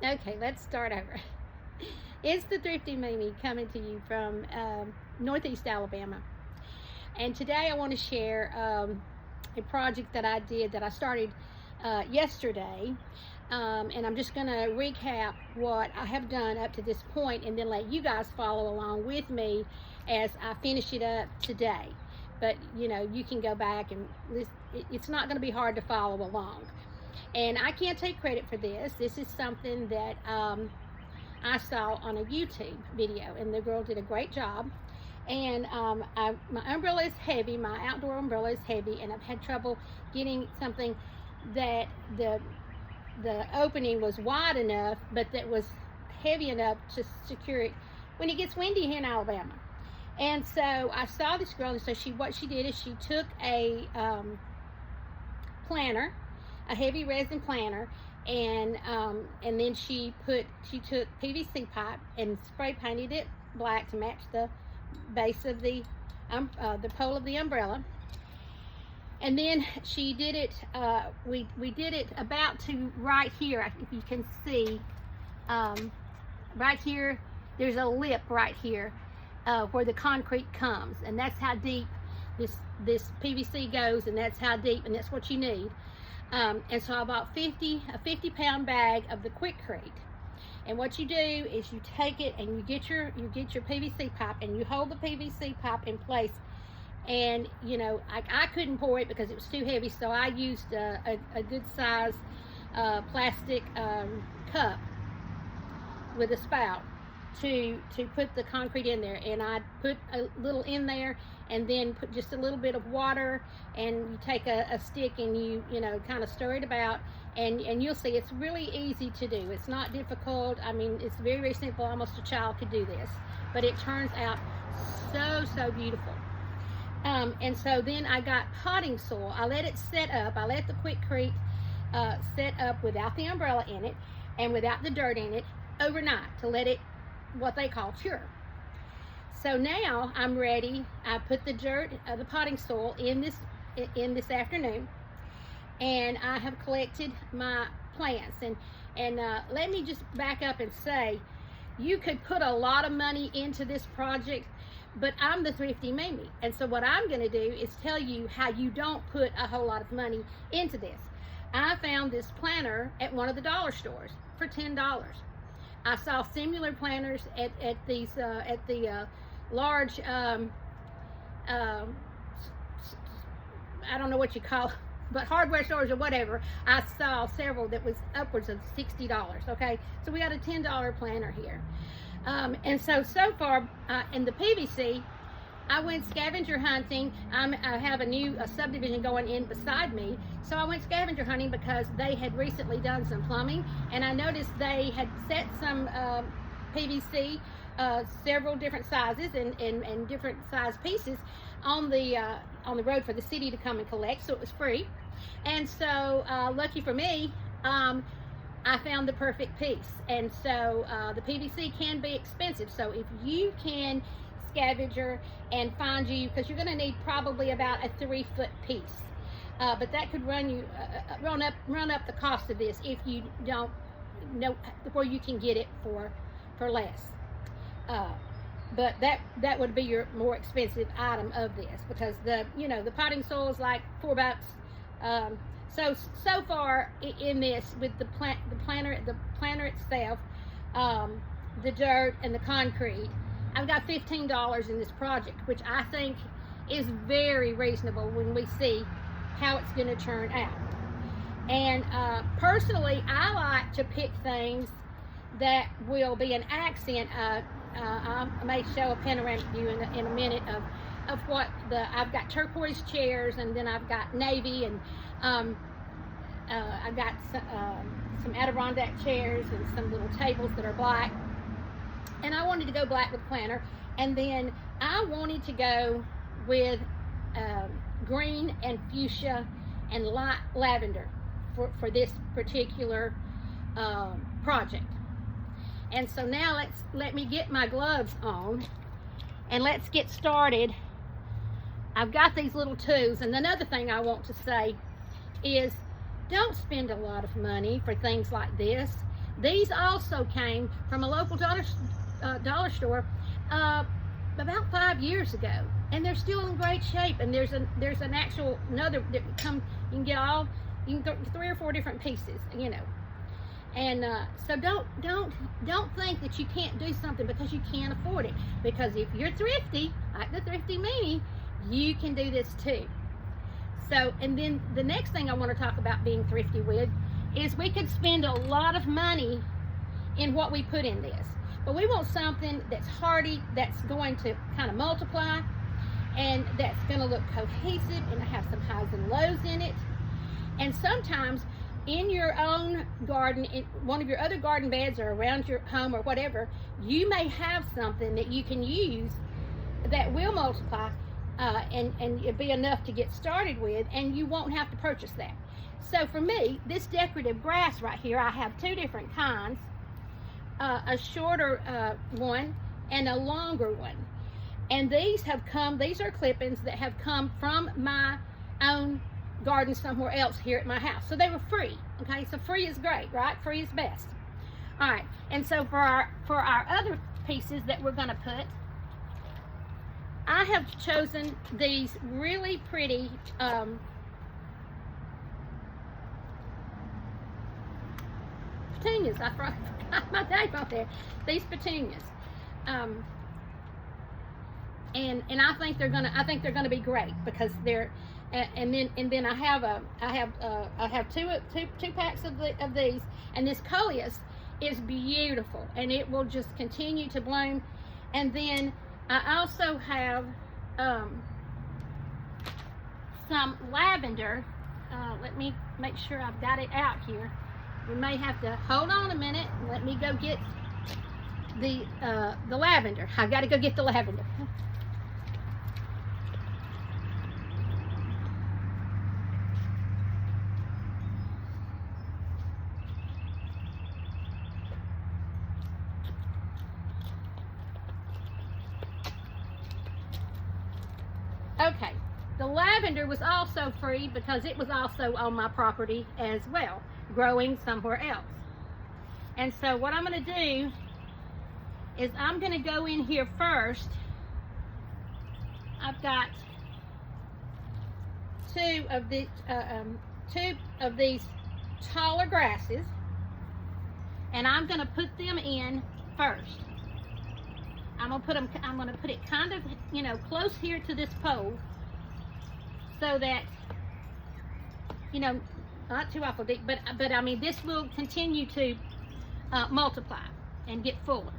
Okay, let's start over. It's the Thrifty Mimi coming to you from Northeast Alabama. And today I want to share a project that I did that I started yesterday. And I'm just going to recap what I have done up to this point and then let you guys follow along with me as I finish it up today. But you can go back and it's not going to be hard to follow along. And I can't take credit for this. This is something that I saw on a YouTube video, and the girl did a great job. And my umbrella is heavy, my outdoor umbrella is heavy, and I've had trouble getting something that the opening was wide enough, but that was heavy enough to secure it when it gets windy here in Alabama. And so I saw this girl, and so what she did is she took a planter, a heavy resin planter, and then she took PVC pipe and spray painted it black to match the base of the pole of the umbrella. And then she did it. We did it about to right here. If you can see, right here, there's a lip right here where the concrete comes, and that's how deep this PVC goes, and that's how deep, and that's what you need. And so I bought a 50-pound bag of the Quikrete. And what you do is you take it and you get your PVC pipe and you hold the PVC pipe in place. And I couldn't pour it because it was too heavy, so I used a good size plastic cup with a spout to put the concrete in there. And I put a little in there and then put just a little bit of water, and you take a stick and you kind of stir it about, and you'll see it's really easy to do. It's not difficult. I mean, it's very, very simple. Almost a child could do this, but it turns out so beautiful. And so then I got potting soil. I let it set up. I let the Quikrete set up without the umbrella in it and without the dirt in it overnight to let it, what they call, cure. So now I'm ready. I put the dirt, the potting soil in this afternoon, and I have collected my plants. And let me just back up and say, you could put a lot of money into this project, but I'm the Thrifty Mimi, and so what I'm going to do is tell you how you don't put a whole lot of money into this. I found this planter at one of the dollar stores for $10. I saw similar planters at the large, I don't know what you call it, but hardware stores or whatever. I saw several that was upwards of $60. Okay, so we got a $10 planter here. And so far in the PVC, I went scavenger hunting. I have a new subdivision going in beside me, so I went scavenger hunting because they had recently done some plumbing, and I noticed they had set some PVC, several different sizes and different size pieces on the road for the city to come and collect, so it was free. And so lucky for me, I found the perfect piece. And so the PVC can be expensive, so if you can scavenger and find you, because you're going to need probably about a 3-foot piece, but that could run up the cost of this if you don't know where you can get it for less. But that would be your more expensive item of this, because the potting soil is like $4. So far in this, with the planter itself, the dirt and the concrete, I've got $15 in this project, which I think is very reasonable when we see how it's going to turn out. And personally, I like to pick things that will be an accent. I may show a panoramic view in a minute of what I've got turquoise chairs, and then I've got navy, and I've got some Adirondack chairs and some little tables that are black. And I wanted to go black with planter, and then I wanted to go with green and fuchsia and light lavender for this particular project. And so now let me get my gloves on and let's get started. I've got these little tools, and another thing I want to say is don't spend a lot of money for things like this. These also came from a local dollar store about 5 years ago, and they're still in great shape. And there's an actual another that you can get 3 or 4 different pieces, you know. And so don't think that you can't do something because you can't afford it. Because if you're thrifty, like the Thrifty Meanie, you can do this too. So, and then the next thing I want to talk about being thrifty with is we could spend a lot of money in what we put in this. But we want something that's hardy, that's going to kind of multiply, and that's going to look cohesive and have some highs and lows in it. And sometimes in your own garden, in one of your other garden beds or around your home or whatever, you may have something that you can use that will multiply and it'll be enough to get started with, and you won't have to purchase that. So for me, this decorative grass right here, I have 2 different kinds, a shorter one and a longer one. And these are clippings that have come from my own garden somewhere else here at my house. So they were free, okay? So free is great, right? Free is best. All right, and so for our other pieces that we're gonna put, I have chosen these really pretty petunias. I forgot my name out there. These petunias, and I think they're gonna be great because they're. And then I have two packs of these, and this coleus is beautiful, and it will just continue to bloom. And then I also have some lavender. Let me make sure I've got it out here. We may have to hold on a minute. Let me go get the lavender. I've got to go get the lavender. Okay, the lavender was also free because it was also on my property as well, growing somewhere else. And so what I'm going to do is I'm going to go in here first. I've got two of these taller grasses, and I'm going to put them in first. I'm going to put it kind of, you know, close here to this pole so that, you know, not too awful deep, but I mean, this will continue to multiply and get fuller.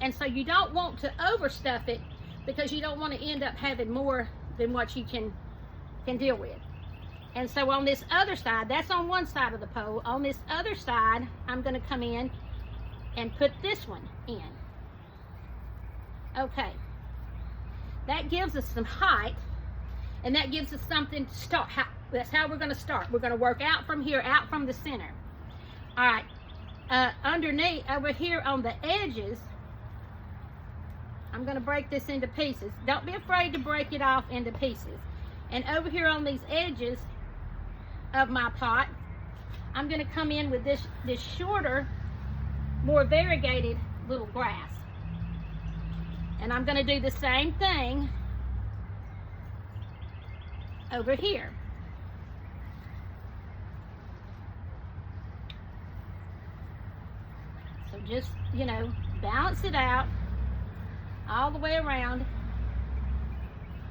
And so you don't want to overstuff it because you don't want to end up having more than what you can deal with. And so on this other side, that's on one side of the pole. On this other side, I'm going to come in and put this one in. Okay, that gives us some height, and that gives us something to start. That's how we're going to start. We're going to work out from here, out from the center. All right, underneath, over here on the edges, I'm going to break this into pieces. Don't be afraid to break it off into pieces. And over here on these edges of my pot, I'm going to come in with this shorter, more variegated little grass. And I'm going to do the same thing over here. So just, you know, balance it out all the way around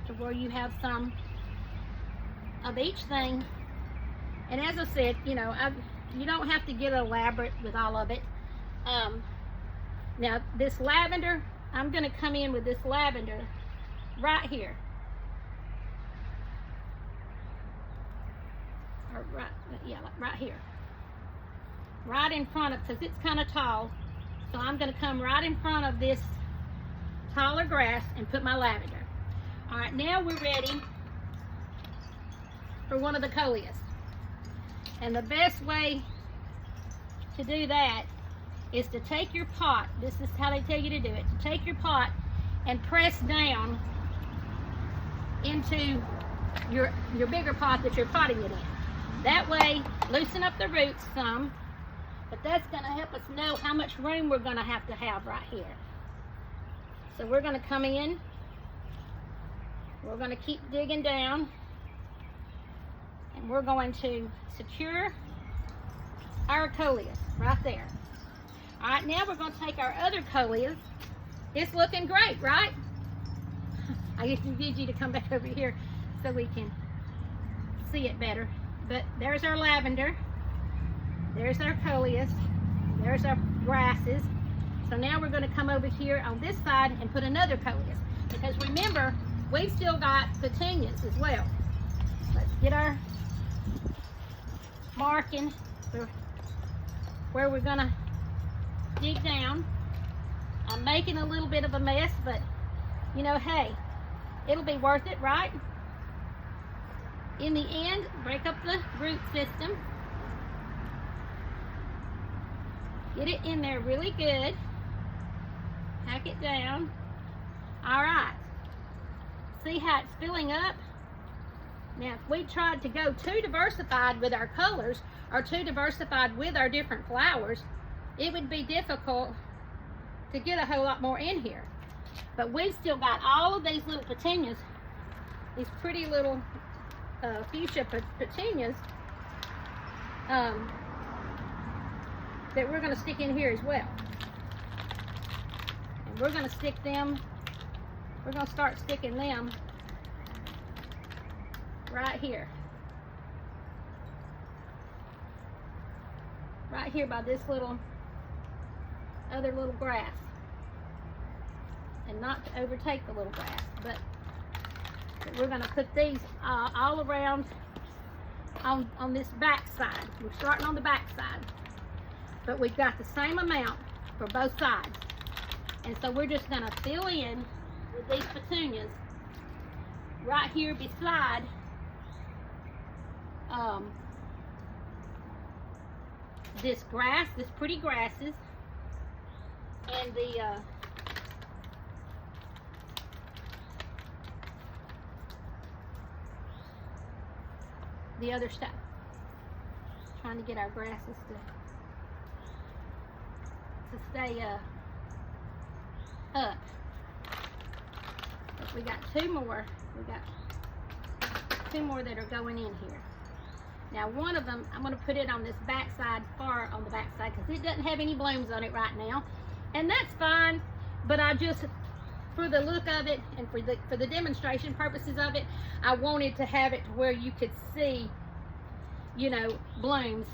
to where you have some of each thing. And as I said, you know, you don't have to get elaborate with all of it. Now, this lavender, I'm going to come in with this lavender right here. Or right here. Right in front of, because it's kind of tall. So I'm going to come right in front of this taller grass and put my lavender. All right, now we're ready for one of the coleus. And the best way to do that is to take your pot, this is how they tell you to do it, to take your pot and press down into your bigger pot that you're potting it in. That way, loosen up the roots some, but that's going to help us know how much room we're going to have right here. So we're going to come in, we're going to keep digging down, and we're going to secure our coleus right there. All right, now we're going to take our other coleus. It's looking great, right? I used to need you to come back over here so we can see it better. But there's our lavender, there's our coleus, there's our grasses. So now we're going to come over here on this side and put another coleus, because remember, we've still got petunias as well. Let's get our marking for where we're going to dig down. I'm making a little bit of a mess, but you know, hey, it'll be worth it, right? In the end, break up the root system. Get it in there really good. Pack it down. All right. See how it's filling up? Now, if we tried to go too diversified with our colors or too diversified with our different flowers, it would be difficult to get a whole lot more in here. But we've still got all of these little petunias, these pretty little fuchsia petunias that we're going to stick in here as well. And we're going to stick them, we're going to start sticking them right here. Right here by this other little grass. And not to overtake the little grass, but we're going to put these all around on this back side. We're starting on the back side, but we've got the same amount for both sides. And so we're just going to fill in with these petunias right here beside this grass, this pretty grasses, and the other stuff. Trying to get our grasses to stay up. But we got two more. We got two more that are going in here. Now one of them, I'm going to put it on this back side, far on the back side, because it doesn't have any blooms on it right now. And that's fine, but I just, for the look of it and for the demonstration purposes of it, I wanted to have it to where you could see, you know, blooms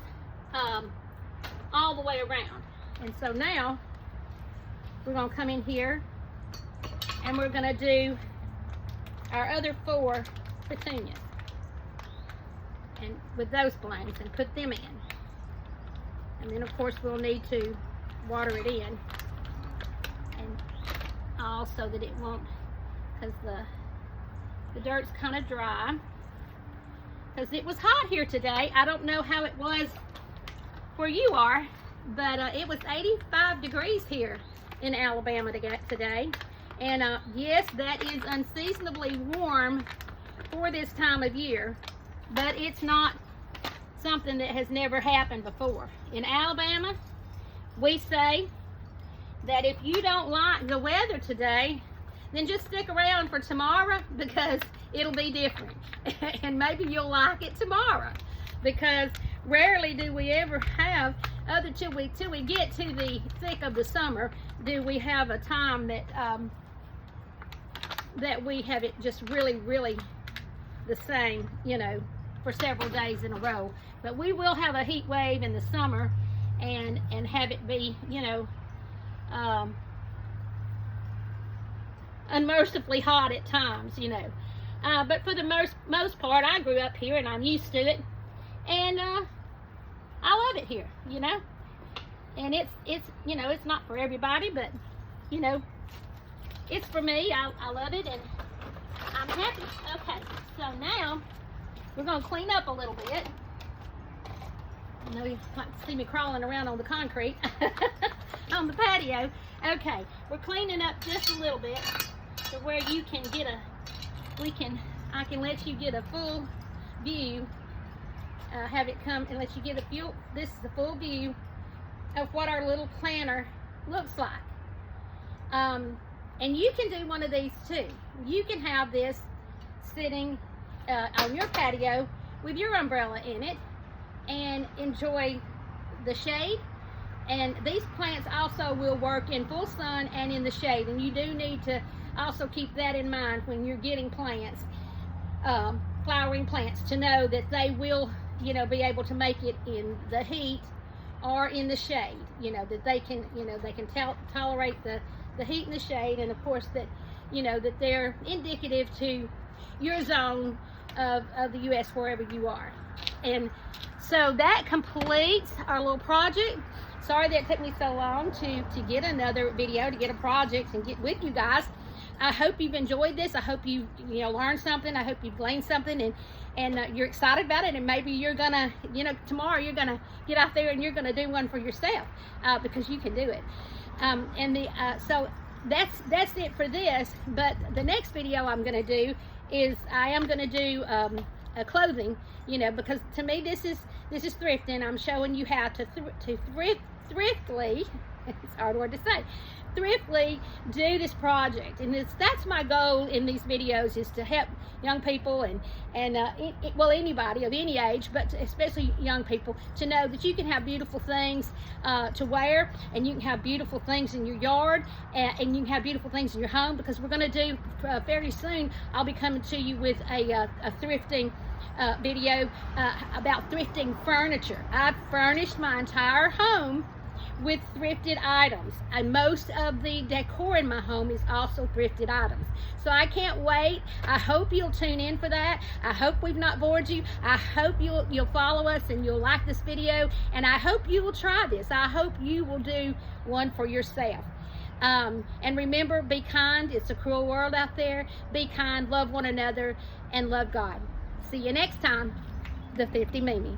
all the way around. And so now we're going to come in here and we're going to do our other 4 petunias and with those blooms and put them in. And then of course we'll need to water it in, and also that it won't, because the dirt's kind of dry, because it was hot here today. I don't know how it was where you are, but it was 85 degrees here in Alabama today. And yes, that is unseasonably warm for this time of year, but it's not something that has never happened before. In Alabama, we say that if you don't like the weather today, then just stick around for tomorrow, because it'll be different. And maybe you'll like it tomorrow, because rarely do we ever have, till we get to the thick of the summer, do we have a time that that we have it just really, really the same, you know, for several days in a row. But we will have a heat wave in the summer and have it be, you know, unmercifully hot at times, you know. But for the most part, I grew up here and I'm used to it, and I love it here, you know. And it's you know, it's not for everybody, but you know, it's for me. I love it and I'm happy. Okay, so now we're gonna clean up a little bit. I know you might see me crawling around on the concrete on the patio. Okay, we're cleaning up just a little bit to where you can get I can let you get a full view, have it come and let you get a view. This is the full view of what our little planter looks like. And you can do one of these too. You can have this sitting on your patio with your umbrella in it and enjoy the shade. And these plants also will work in full sun and in the shade, and you do need to also keep that in mind when you're getting plants, flowering plants, to know that they will, you know, be able to make it in the heat or in the shade, you know, that they can, you know, they can tolerate the heat and the shade, and of course that, you know, that they're indicative to your zone of the U.S. wherever you are. And so that completes our little project. Sorry that it took me so long to get another video, to get a project and get with you guys. I hope you've enjoyed this. I hope you learned something. I hope you've gleaned something, and you're excited about it. And maybe you're gonna, you know, tomorrow you're gonna get out there and you're gonna do one for yourself, because you can do it. So that's it for this. But the next video I'm gonna do is I am gonna do a clothing, you know, because to me this is thrifting. I'm showing you how to thriftily, it's a hard word to say, thriftily do this project. And that's my goal in these videos, is to help young people and well, anybody of any age, but especially young people, to know that you can have beautiful things to wear, and you can have beautiful things in your yard, and you can have beautiful things in your home, because we're going to do very soon, I'll be coming to you with a thrifting video about thrifting furniture. I've furnished my entire home with thrifted items, and most of the decor in my home is also thrifted items. So I can't wait. I hope you'll tune in for that. I hope we've not bored you. I hope you'll follow us and you'll like this video, and I hope you will try this. I hope you will do one for yourself. And remember, be kind. It's a cruel world out there. Be kind, love one another, and love God. See you next time. The Thrifty Mimi.